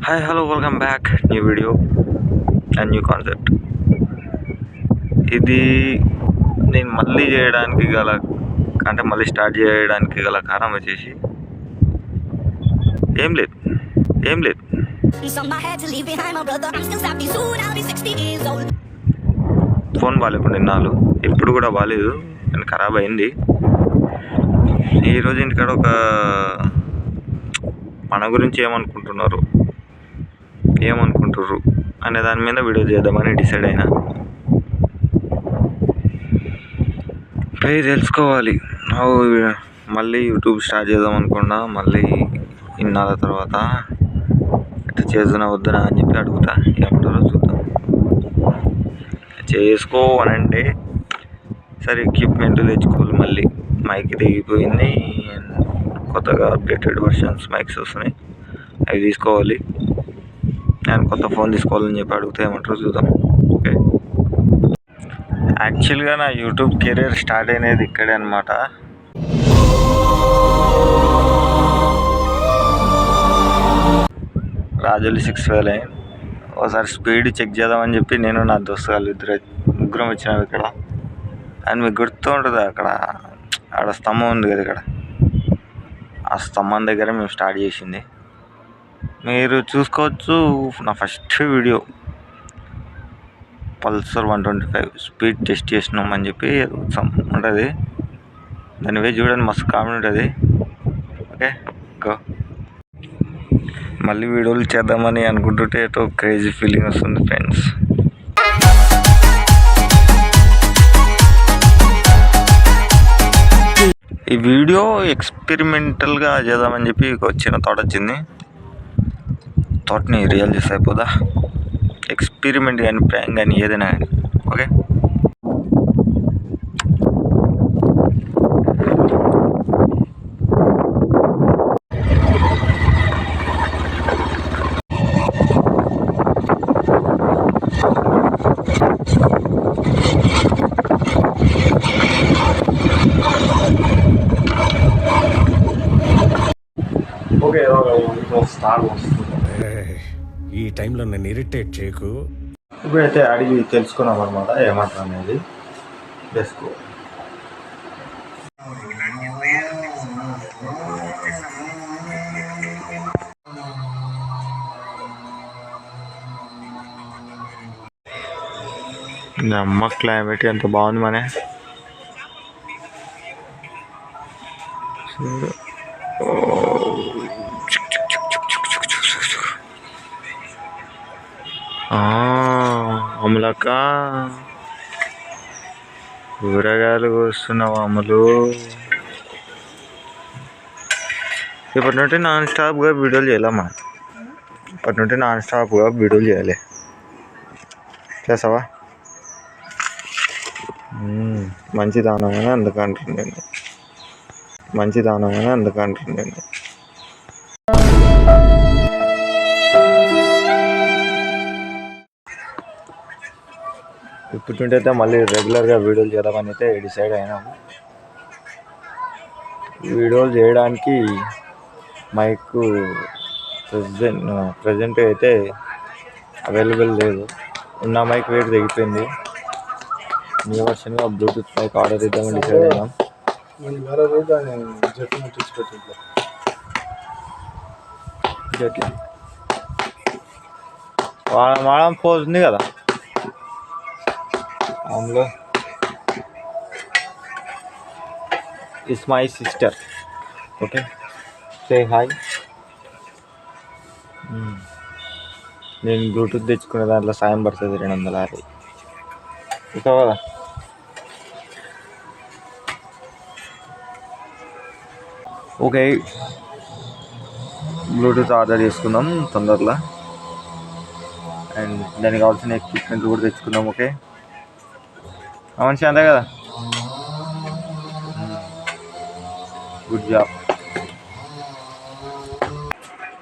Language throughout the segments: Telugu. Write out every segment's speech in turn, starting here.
Hi hello welcome back. New video and new concept. ఇది నేను మళ్ళీ చేయడానికి గల మళ్ళీ స్టార్ట్ చేయడానికి గల కారణం వచ్చేసి ఏం లేదు ఫోన్ బాగాలేకుండా ఇన్నాళ్ళు, ఎప్పుడు కూడా బాగాలేదు కానీ ఖరాబ్ అయింది. ఈరోజు ఇంటికాడ ఒక మన గురించి ఏమనుకుంటుర్రు అనే దాని మీద వీడియో చేద్దామని డిసైడ్ అయినా. తెలుసుకోవాలి మళ్ళీ యూట్యూబ్ స్టార్ట్ చేద్దాం అనుకున్నా. మళ్ళీ ఇన్నాళ్ళ తర్వాత ఇట్లా చేద్దానా వద్దనా అని చెప్పి అడుగుతా, ఏమంటారో చూద్దాం. చేసుకో అని అంటే సరే ఎక్విప్మెంట్ తెచ్చుకోవాలి. మళ్ళీ మైక్ తెగిపోయింది, కొత్తగా అప్డేటెడ్ వర్షన్స్ మైక్స్ వస్తున్నాయి, అవి తీసుకోవాలి. నేను కొత్త ఫోన్ తీసుకోవాలని చెప్పి అడిగితే ఏమంటారో చూద్దాం. ఓకే, యాక్చువల్గా నా యూట్యూబ్ కెరీర్ స్టార్ట్ అయినది ఇక్కడే అనమాట. రాజోలి 6 ఒకసారి స్పీడ్ చెక్ చేద్దామని చెప్పి నేను నా దోస్తుగాళ్ళు ముగ్గురం వచ్చినాము ఇక్కడ. అండ్ మీకు గుర్తు ఉంటుంది అక్కడ ఆడ స్తంభం ఉంది కదా, ఇక్కడ ఆ స్తంభం దగ్గర మేము స్టార్ట్ చేసింది. మీరు చూసుకోవచ్చు, నా first video Pulsar 125 speed test చేసినాం అని చెప్పి ఉంటుంది. దాని వే చూడండి, మస్తు కామెడీ ఉంటుంది. Okay go. మళ్ళీ వీడియోలు చేద్దామని అనుకుంటుంటే ఏటో క్రేజీ ఫీలింగ్ వస్తుంది ఫ్రెండ్స్. ఈ వీడియో ఎక్స్పెరిమెంటల్గా చేద్దామని చెప్పి చిన్న థాట్ వచ్చింది. థాట్ని రియల్ చేస్తే అయిపోదా, ఎక్స్పెరిమెంట్ కానీ ప్రాంక్ కానీ ఏదైనా కానీ. ఓకే, స్టార్ వస్తుంది. ఈ టైంలో నన్ను ఇరిటేట్ చేయకు. ఇప్పుడైతే అడిగి తెలుసుకున్నాం అనమాట ఏమంటారు అనేది. తెలుసుకో అమ్మ క్లైమేట్ ఎంత బాగుంది మనే. అమలక్క కూరగాయలు కోస్తున్నావు అమలు. ఇప్పటి నుండి నాన్ స్టాప్గా వీడియోలు చేయాలమ్మా, చేయాలి. చేసావా? మంచి దానమని అందుకంటున్నాను నేను. ఇప్పటి నుండి అయితే మళ్ళీ రెగ్యులర్గా వీడియోలు చేద్దామని అయితే డిసైడ్ అయినాము. వీడియోలు చేయడానికి మైక్ ప్రజెంట్ అయితే అవైలబుల్ లేదు. ఉన్న మైక్ రేట్ తెగిపోయింది. న్యూ వర్షన్గా బ్లూటూత్ మైక్ ఆర్డర్ ఇద్దామని డిసైడ్ అయినాం. వాడం పోజ్ ఉంది కదా అందులో. Is my sister. Okay, say hi. నేను బ్లూటూత్ తెచ్చుకునే దాంట్లో సాయం పడుతుంది 250 ఇస్తావు కదా. ఓకే, బ్లూటూత్ ఆర్డర్ చేసుకుందాం తొందరలో. అండ్ దానికి కావాల్సిన ఎక్విప్మెంట్ కూడా తెచ్చుకుందాం. ఓకే, మనిషి అంతే కదా. Good job.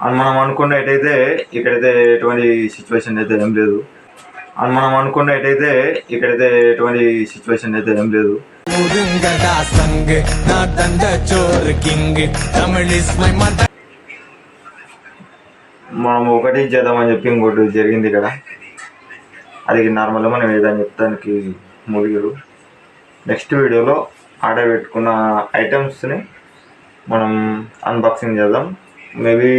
అని మనం అనుకున్న ఎటైతే ఇక్కడైతే ఎటువంటి సిచ్యువేషన్ అయితే ఏం లేదు. మనం ఒకటి చేద్దామని చెప్పి ఇంకోటి జరిగింది ఇక్కడ. అది నార్మల్గా మనం ఏదని చెప్తానికి ముగిరు. నెక్స్ట్ వీడియోలో ఆర్డర్ పెట్టుకున్న ఐటమ్స్ని మనం అన్బాక్సింగ్ చేద్దాం. మేబీ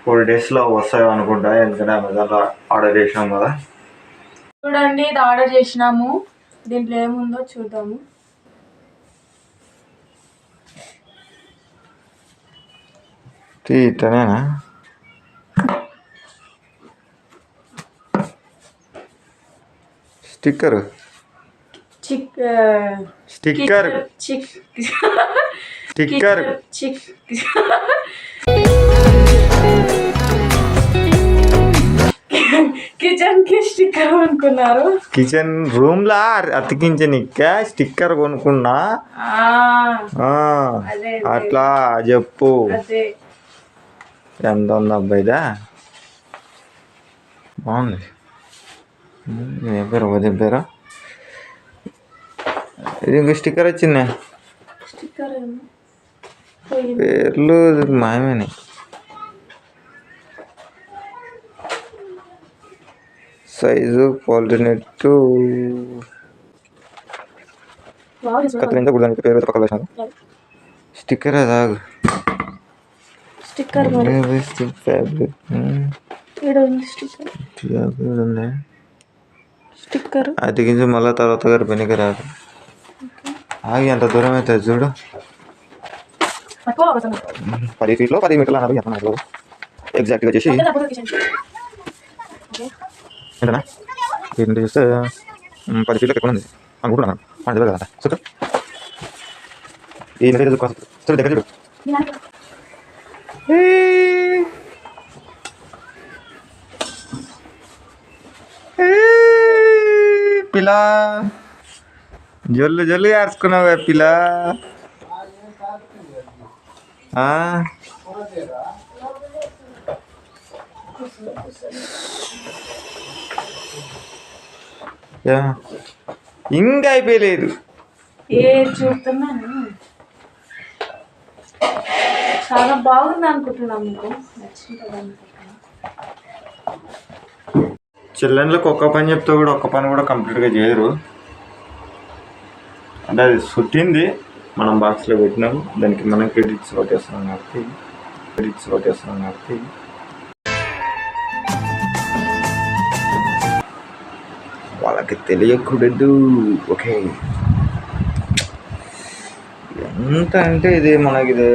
4 డేస్లో వస్తాయో అనుకుంటా, ఎందుకంటే అమెజాన్లో ఆర్డర్ చేసినాం కదా. చూడండి, ఇది ఆర్డర్ చేసినాము. దీంట్లో ఏముందో చూద్దాము. ఇట్టనేనా? స్టిక్కర్ స్టిక్కర్ స్టిక్కర్ కిచెన్ కి స్టిక్కర్ కొనుక్కున్నారు. కిచెన్ రూమ్ లా అతికించనిక్క స్టిక్కర్ కొనుక్కున్నా. అట్లా చెప్పు. ఎంత ఉంది అబ్బాయిదా? బాగుంది. చెప్పారు చెప్పారు. ఇది ఇంకో స్టిక్కర్ వచ్చింది. పేర్లు మాయమని. సైజు క్వాలిటీ కత్తిరించ గురించి పేరు పక్కన వేసాను. స్టిక్కర్ అదాగు స్టిక్కర్ ఫ్యాబ్రిక్ స్టిక్కర్ అతికించి మళ్ళీ తర్వాత గారు పనికి రాదు. ఆగి ఎంత దూరం అవుతుంది చూడు. 10 ఫీట్లో 10 మీటర్లు అన్నారు. ఎంత ఎగ్జాక్ట్గా వచ్చేసి ఏంటన్నా ఏంటి చూస్తే 10 ఫీట్లకు ఎక్కువ ఉంది అనుకుంటున్నాను. మన దగ్గర కదా చూడు. ఈ నెల చూడు దగ్గర చూడు. పిలా జల్లు జల్లు ఆర్చుకున్నావా పిలా? ఇంకా అయిపోయలేదు. చూస్తున్నాను, చాలా బాగుంది అనుకుంటున్నాను. మీకు నచ్చింటుంది అనుకుంటున్నాను. చిల్డ్రన్లకు ఒక్క పని చెప్తే కూడా ఒక్క పని కూడా కంప్లీట్గా చేయరు. అంటే అది సుట్టింది, మనం బాక్స్లో పెట్టినాం, దానికి మనం క్రెడిట్స్ కొట్టేస్తున్నాం కాబట్టి వాళ్ళకి తెలియకూడదు. ఓకే, ఎంత అంటే ఇది మనకి ఇది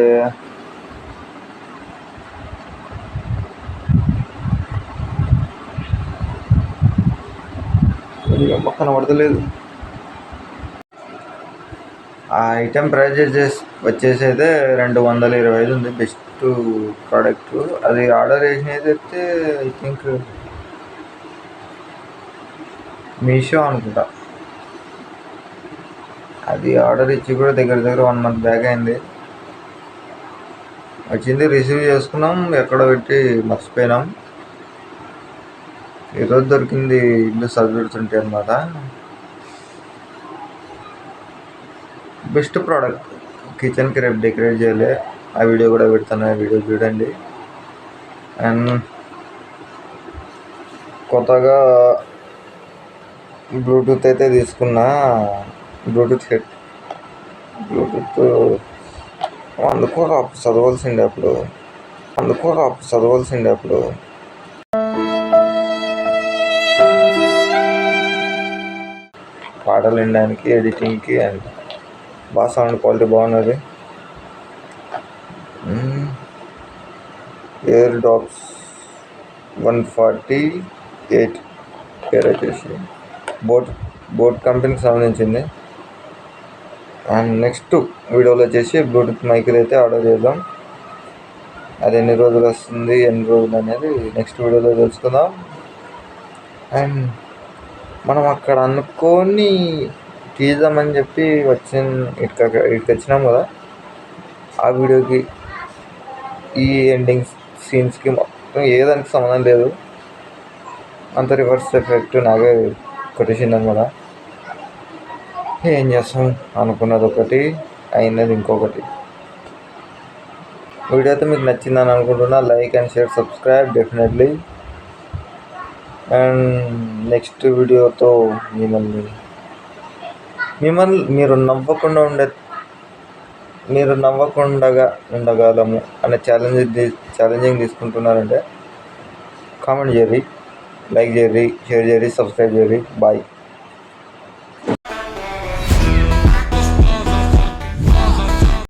కనబడతలేదు. ఆ ఐటెం ప్రైజెస్ వచ్చేసి అయితే 225 ఉంది. Best product. అది ఆర్డర్ చేసినది అయితే ఐ థింక్ మీషో అనుకుంటా. అది ఆర్డర్ ఇచ్చి కూడా దగ్గర 1 మంత్ బ్యాక్ అయింది. వచ్చింది, రిసీవ్ చేసుకున్నాం, ఎక్కడో పెట్టి మర్చిపోయినాం. ఈరోజు దొరికింది, ఇల్లు సర్దుతుంటే అన్నమాట. Best product. కిచెన్కి రేపు డెకరేట్ చేయలే, ఆ వీడియో కూడా పెడతాను, ఆ వీడియో చూడండి. అండ్ కొత్తగా బ్లూటూత్ అయితే తీసుకున్నా. బ్లూటూత్ అందుకో చదవాల్సిండే అప్పుడు పాటలు వినడానికి, ఎడిటింగ్కి అండ్ బాగా సౌండ్ క్వాలిటీ బాగున్నది. ఎయిర్ డాప్స్ 148 పేరు వచ్చేసి బోట్ కంపెనీకి సంబంధించింది. అండ్ నెక్స్ట్ వీడియోలో వచ్చేసి బ్లూటూత్ మైక్లు అయితే ఆర్డర్ చేద్దాం. అది ఎన్ని రోజులు వస్తుంది, ఎన్ని రోజులు అనేది నెక్స్ట్ వీడియోలో తెలుసుకుందాం. అండ్ మనం అక్కడ అనుకొని తీద్దామని చెప్పి ఇక్కడికి వచ్చినాం కదా, ఆ వీడియోకి ఈ ఎండింగ్ సీన్స్కి మొత్తం ఏదానికి సంబంధం లేదు. అంత రివర్స్ ఎఫెక్ట్ నాకే కొట్టేసింది అనమాట. ఏం చేస్తాం, అనుకున్నది ఒకటి, అయినది ఇంకొకటి. వీడియో అయితే మీకు నచ్చిందని అనుకుంటున్నా. Like and share, subscribe definitely. And next వీడియోతో మిమ్మల్ని మీరు నవ్వకుండా ఉండగలము అనే ఛాలెంజింగ్ తీసుకుంటున్నారంటే కామెంట్ చేయరి, లైక్ చేయరి, షేర్ చేయరి, సబ్స్క్రైబ్ చేయరి. బాయ్.